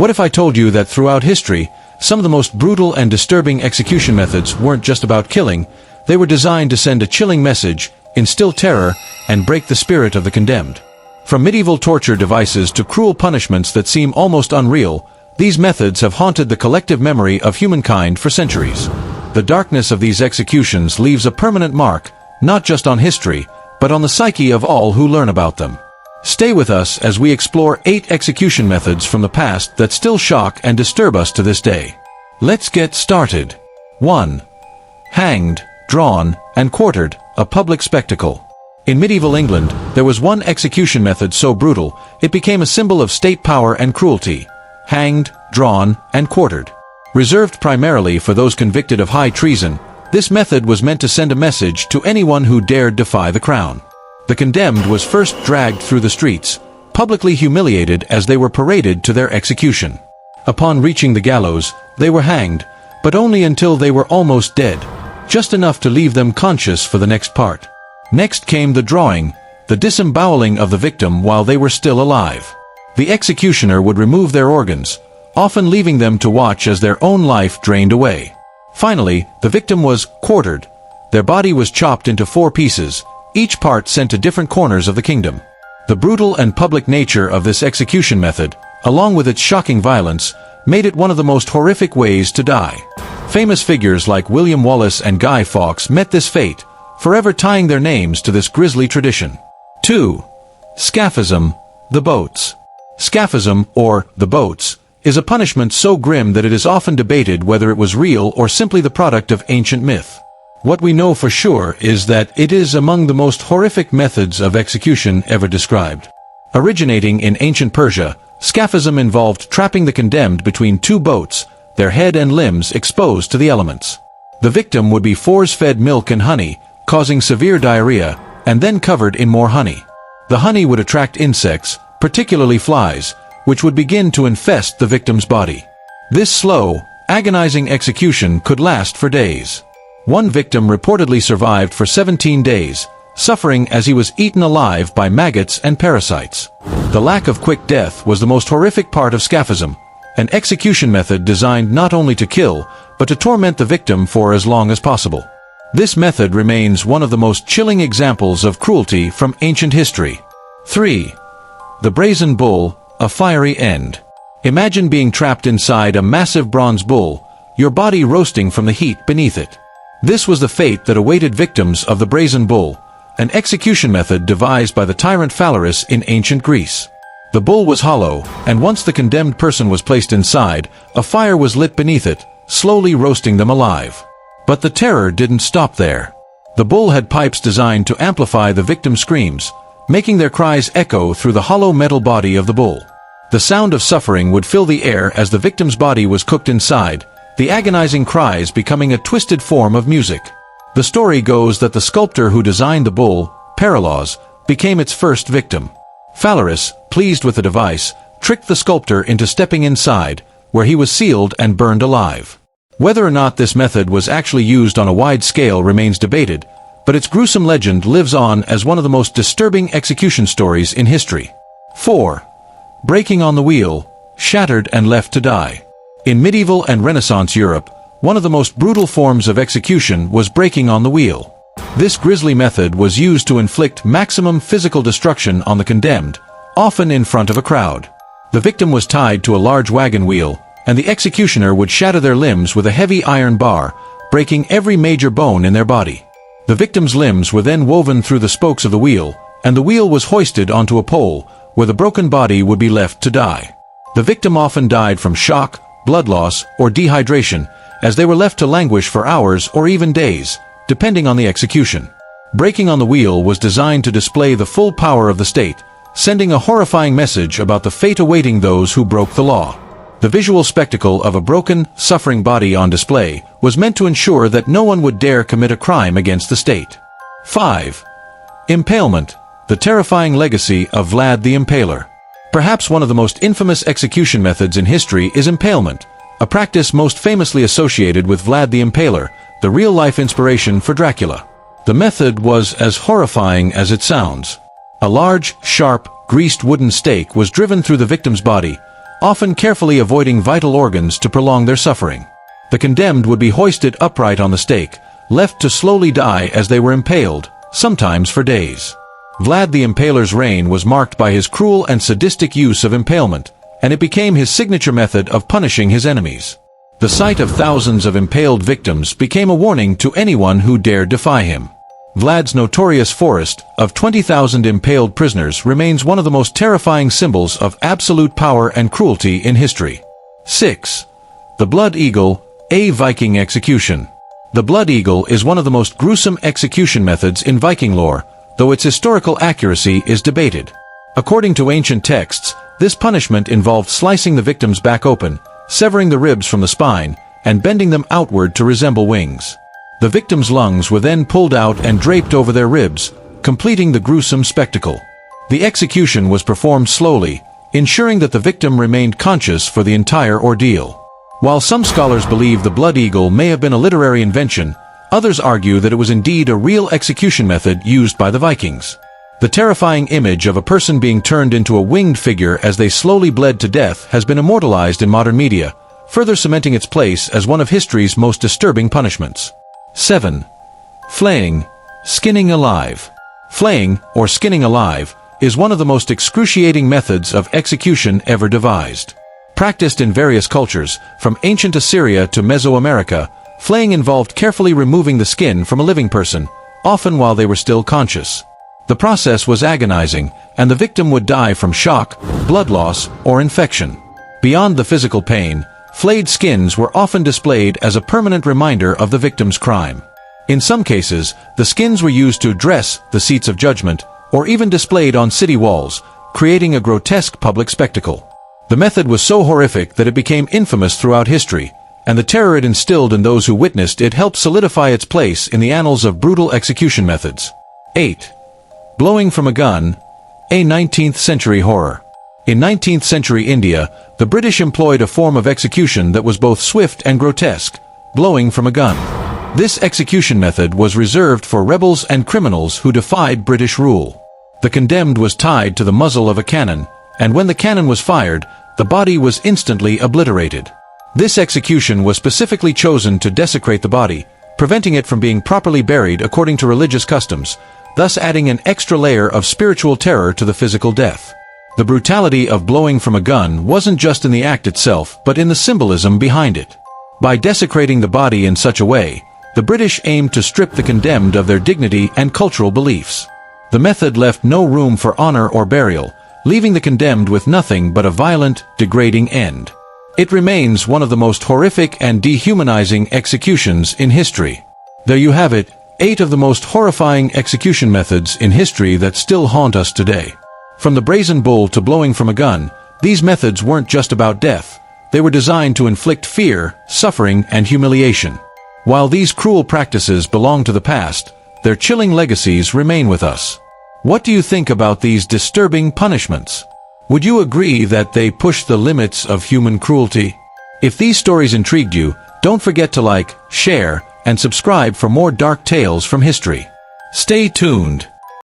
What if I told you that throughout history, some of the most brutal and disturbing execution methods weren't just about killing, they were designed to send a chilling message, instill terror, and break the spirit of the condemned. From medieval torture devices to cruel punishments that seem almost unreal, these methods have haunted the collective memory of humankind for centuries. The darkness of these executions leaves a permanent mark, not just on history, but on the psyche of all who learn about them. Stay with us as we explore 8 execution methods from the past that still shock and disturb us to this day. Let's get started. 1. Hanged, drawn, and quartered, a public spectacle. In medieval England, there was one execution method so brutal, it became a symbol of state power and cruelty. Hanged, drawn, and quartered. Reserved primarily for those convicted of high treason, this method was meant to send a message to anyone who dared defy the crown. The condemned was first dragged through the streets, publicly humiliated as they were paraded to their execution. Upon reaching the gallows, they were hanged, but only until they were almost dead, just enough to leave them conscious for the next part. Next came the drawing, the disemboweling of the victim while they were still alive. The executioner would remove their organs, often leaving them to watch as their own life drained away. Finally, the victim was quartered. Their body was chopped into 4 pieces, each part sent to different corners of the kingdom. The brutal and public nature of this execution method, along with its shocking violence, made it one of the most horrific ways to die. Famous figures like William Wallace and Guy Fawkes met this fate, forever tying their names to this grisly tradition. 2. Scaphism, the boats. Scaphism, or the boats, is a punishment so grim that it is often debated whether it was real or simply the product of ancient myth. What we know for sure is that it is among the most horrific methods of execution ever described. Originating in ancient Persia, scaphism involved trapping the condemned between 2 boats, their head and limbs exposed to the elements. The victim would be force-fed milk and honey, causing severe diarrhea, and then covered in more honey. The honey would attract insects, particularly flies, which would begin to infest the victim's body. This slow, agonizing execution could last for days. One victim reportedly survived for 17 days, suffering as he was eaten alive by maggots and parasites. The lack of quick death was the most horrific part of scaphism, an execution method designed not only to kill, but to torment the victim for as long as possible. This method remains one of the most chilling examples of cruelty from ancient history. 3. The brazen bull, a fiery end. Imagine being trapped inside a massive bronze bull, your body roasting from the heat beneath it. This was the fate that awaited victims of the brazen bull, an execution method devised by the tyrant Phalaris in ancient Greece. The bull was hollow, and once the condemned person was placed inside, a fire was lit beneath it, slowly roasting them alive. But the terror didn't stop there. The bull had pipes designed to amplify the victim's screams, making their cries echo through the hollow metal body of the bull. The sound of suffering would fill the air as the victim's body was cooked inside, the agonizing cries becoming a twisted form of music. The story goes that the sculptor who designed the bull, Paralaus, became its first victim. Phalaris, pleased with the device, tricked the sculptor into stepping inside, where he was sealed and burned alive. Whether or not this method was actually used on a wide scale remains debated, but its gruesome legend lives on as one of the most disturbing execution stories in history. 4. Breaking on the wheel, shattered and left to die. In medieval and Renaissance Europe, one of the most brutal forms of execution was breaking on the wheel. This grisly method was used to inflict maximum physical destruction on the condemned, often in front of a crowd. The victim was tied to a large wagon wheel, and the executioner would shatter their limbs with a heavy iron bar, breaking every major bone in their body. The victim's limbs were then woven through the spokes of the wheel, and the wheel was hoisted onto a pole, where the broken body would be left to die. The victim often died from shock, blood loss, or dehydration, as they were left to languish for hours or even days, depending on the execution. Breaking on the wheel was designed to display the full power of the state, sending a horrifying message about the fate awaiting those who broke the law. The visual spectacle of a broken, suffering body on display was meant to ensure that no one would dare commit a crime against the state. 5. Impalement, the terrifying legacy of Vlad the Impaler. Perhaps one of the most infamous execution methods in history is impalement, a practice most famously associated with Vlad the Impaler, the real-life inspiration for Dracula. The method was as horrifying as it sounds. A large, sharp, greased wooden stake was driven through the victim's body, often carefully avoiding vital organs to prolong their suffering. The condemned would be hoisted upright on the stake, left to slowly die as they were impaled, sometimes for days. Vlad the Impaler's reign was marked by his cruel and sadistic use of impalement, and it became his signature method of punishing his enemies. The sight of thousands of impaled victims became a warning to anyone who dared defy him. Vlad's notorious forest of 20,000 impaled prisoners remains one of the most terrifying symbols of absolute power and cruelty in history. 6. The Blood Eagle, a Viking execution. The Blood Eagle is one of the most gruesome execution methods in Viking lore, though its historical accuracy is debated. According to ancient texts, this punishment involved slicing the victim's back open, severing the ribs from the spine, and bending them outward to resemble wings. The victim's lungs were then pulled out and draped over their ribs, completing the gruesome spectacle. The execution was performed slowly, ensuring that the victim remained conscious for the entire ordeal. While some scholars believe the Blood Eagle may have been a literary invention, others argue that it was indeed a real execution method used by the Vikings. The terrifying image of a person being turned into a winged figure as they slowly bled to death has been immortalized in modern media, further cementing its place as one of history's most disturbing punishments. 7. Flaying, skinning alive. Flaying, or skinning alive, is one of the most excruciating methods of execution ever devised. Practiced in various cultures, from ancient Assyria to Mesoamerica, flaying involved carefully removing the skin from a living person, often while they were still conscious. The process was agonizing, and the victim would die from shock, blood loss, or infection. Beyond the physical pain, flayed skins were often displayed as a permanent reminder of the victim's crime. In some cases, the skins were used to dress the seats of judgment, or even displayed on city walls, creating a grotesque public spectacle. The method was so horrific that it became infamous throughout history, and the terror it instilled in those who witnessed it helped solidify its place in the annals of brutal execution methods. 8. Blowing from a gun, a 19th century horror. In 19th century India, the British employed a form of execution that was both swift and grotesque, blowing from a gun. This execution method was reserved for rebels and criminals who defied British rule. The condemned was tied to the muzzle of a cannon, and when the cannon was fired, the body was instantly obliterated. This execution was specifically chosen to desecrate the body, preventing it from being properly buried according to religious customs, thus adding an extra layer of spiritual terror to the physical death. The brutality of blowing from a gun wasn't just in the act itself, but in the symbolism behind it. By desecrating the body in such a way, the British aimed to strip the condemned of their dignity and cultural beliefs. The method left no room for honor or burial, leaving the condemned with nothing but a violent, degrading end. It remains one of the most horrific and dehumanizing executions in history. There you have it, 8 of the most horrifying execution methods in history that still haunt us today. From the brazen bull to blowing from a gun, these methods weren't just about death. They were designed to inflict fear, suffering, and humiliation. While these cruel practices belong to the past, their chilling legacies remain with us. What do you think about these disturbing punishments? Would you agree that they push the limits of human cruelty? If these stories intrigued you, don't forget to like, share, and subscribe for more dark tales from history. Stay tuned.